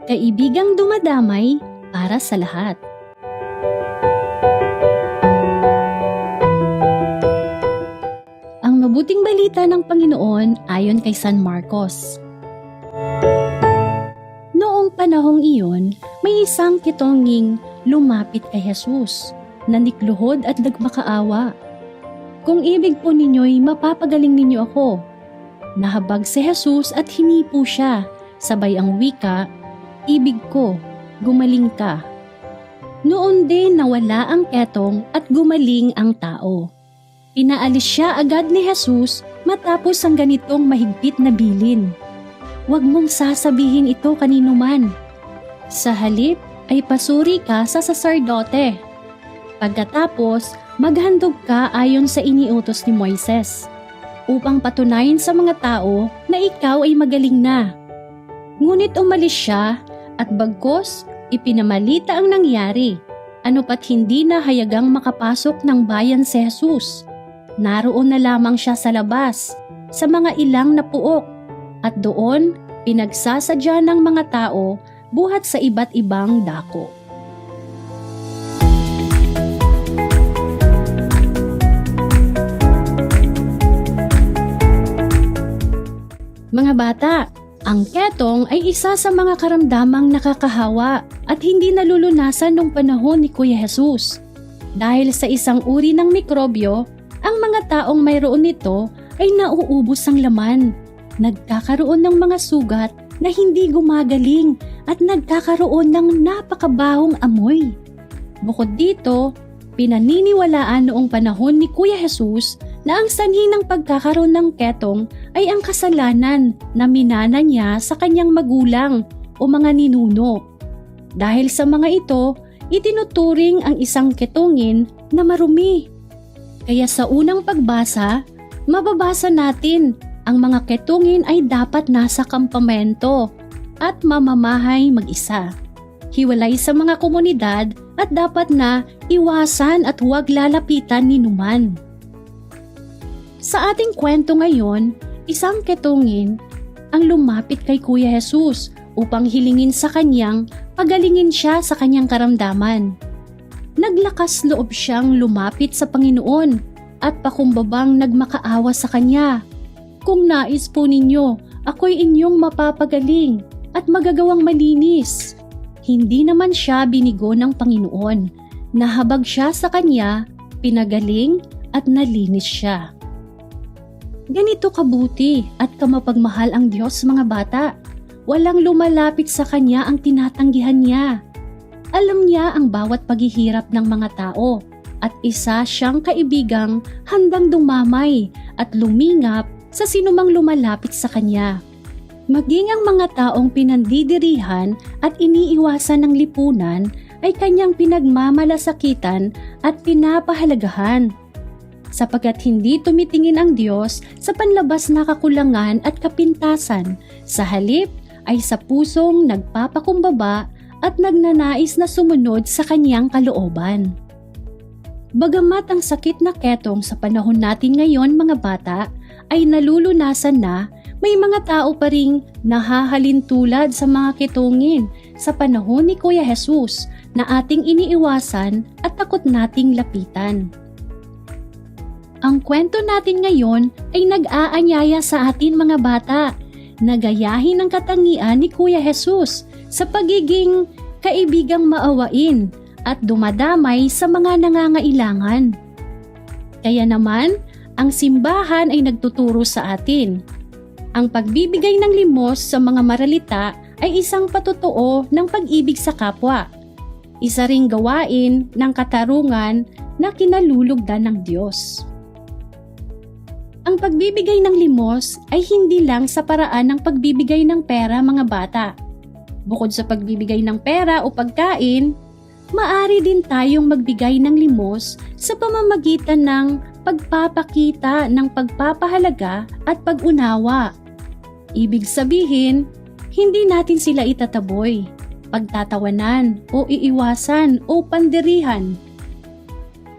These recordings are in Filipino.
Kaibigang dumadamay para sa lahat. Ang mabuting balita ng Panginoon ayon kay San Marcos. Noong panahong iyon, may isang kitonging lumapit kay Jesus, nanikluhod at nagmakaawa. Kung ibig po ninyo'y mapapagaling ninyo ako. Nahabag si Jesus at hinipo siya, sabay ang wika, ibig ko, gumaling ka. Noon din nawala ang ketong at gumaling ang tao. Pinaalis siya agad ni Jesus matapos ang ganitong mahigpit na bilin. Huwag mong sasabihin ito kanino man. Sa halip ay pasuri ka sa saserdote. Pagkatapos, maghandog ka ayon sa iniutos ni Moises, upang patunayan sa mga tao na ikaw ay magaling na. Ngunit umalis siya at bagkos ipinamalita ang nangyari, ano pat hindi na hayagang makapasok ng bayan si Jesus. Naroon na lamang siya sa labas, sa mga ilang na puok, at doon pinagsasadya ng mga tao buhat sa iba't ibang dako. Mga bata, ang ketong ay isa sa mga karamdamang nakakahawa at hindi nalulunasan nung panahon ni Kuya Jesus. Dahil sa isang uri ng mikrobyo, ang mga taong mayroon nito ay nauubos ang laman. Nagkakaroon ng mga sugat na hindi gumagaling at nagkakaroon ng napakabahong amoy. Bukod dito, pinaniniwalaan noong panahon ni Kuya Jesus na ang sanhi ng pagkakaroon ng ketong ay ang kasalanan na minana niya sa kanyang magulang o mga ninuno. Dahil sa mga ito, itinuturing ang isang ketongin na marumi. Kaya sa unang pagbasa, mababasa natin ang mga ketongin ay dapat nasa kampamento at mamamahay mag-isa. Hiwalay sa mga komunidad at dapat na iwasan at huwag lalapitan ni numan. Sa ating kwento ngayon, isang ketongin ang lumapit kay Kuya Jesus upang hilingin sa kanyang pagalingin siya sa kanyang karamdaman. Naglakas loob siyang lumapit sa Panginoon at pakumbabang nagmakaawa sa kanya. Kung nais po ninyo, ako'y inyong mapapagaling at magagawang malinis. Hindi naman siya binigo ng Panginoon. Nahabag siya sa kanya, pinagaling at nalinis siya. Ganito kabuti at kamapagmahal ang Diyos, mga bata. Walang lumalapit sa Kanya ang tinatanggihan niya. Alam niya ang bawat paghihirap ng mga tao at isa siyang kaibigang handang dumamay at lumingap sa sinumang lumalapit sa Kanya. Maging ang mga taong pinandidirihan at iniiwasan ng lipunan ay Kanyang pinagmamalasakitan at pinapahalagahan. Sapagkat hindi tumitingin ang Diyos sa panlabas na kakulangan at kapintasan, sa halip ay sa pusong nagpapakumbaba at nagnanais na sumunod sa Kanyang kalooban. Bagamat ang sakit na ketong sa panahon natin ngayon, mga bata, ay nalulunasan na, may mga tao pa ring nahahalin tulad sa mga ketongin sa panahon ni Kuya Jesus na ating iniiwasan at takot nating lapitan. Ang kwento natin ngayon ay nag-aanyaya sa atin, mga bata, na gayahin ang katangian ni Kuya Jesus sa pagiging kaibigang maawain at dumadamay sa mga nangangailangan. Kaya naman, ang simbahan ay nagtuturo sa atin. Ang pagbibigay ng limos sa mga maralita ay isang patotoo ng pag-ibig sa kapwa. Isa ring gawain ng katarungan na kinalulugdan ng Diyos. Ang pagbibigay ng limos ay hindi lang sa paraan ng pagbibigay ng pera, mga bata. Bukod sa pagbibigay ng pera o pagkain, maaari din tayong magbigay ng limos sa pamamagitan ng pagpapakita ng pagpapahalaga at pag-unawa. Ibig sabihin, hindi natin sila itataboy, pagtatawanan o iiwasan o pandirihan.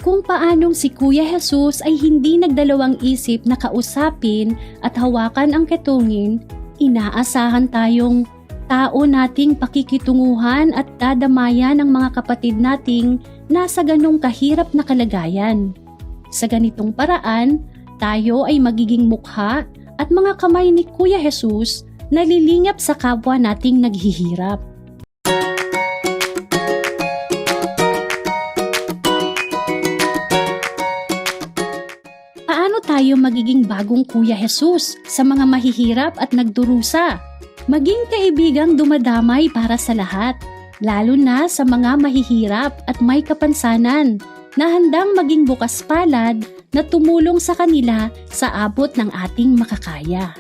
Kung paanong si Kuya Jesus ay hindi nagdalawang isip na kausapin at hawakan ang ketongin, inaasahan tayong tao nating pakikitunguhan at dadamayan ng mga kapatid nating nasa ganong kahirap na kalagayan. Sa ganitong paraan, tayo ay magiging mukha at mga kamay ni Kuya Jesus na lilingap sa kapwa nating naghihirap. Paano tayo magiging bagong Kuya Jesus sa mga mahihirap at nagdurusa? Maging kaibigang dumadamay para sa lahat, lalo na sa mga mahihirap at may kapansanan na handang maging bukas palad na tumulong sa kanila sa abot ng ating makakaya.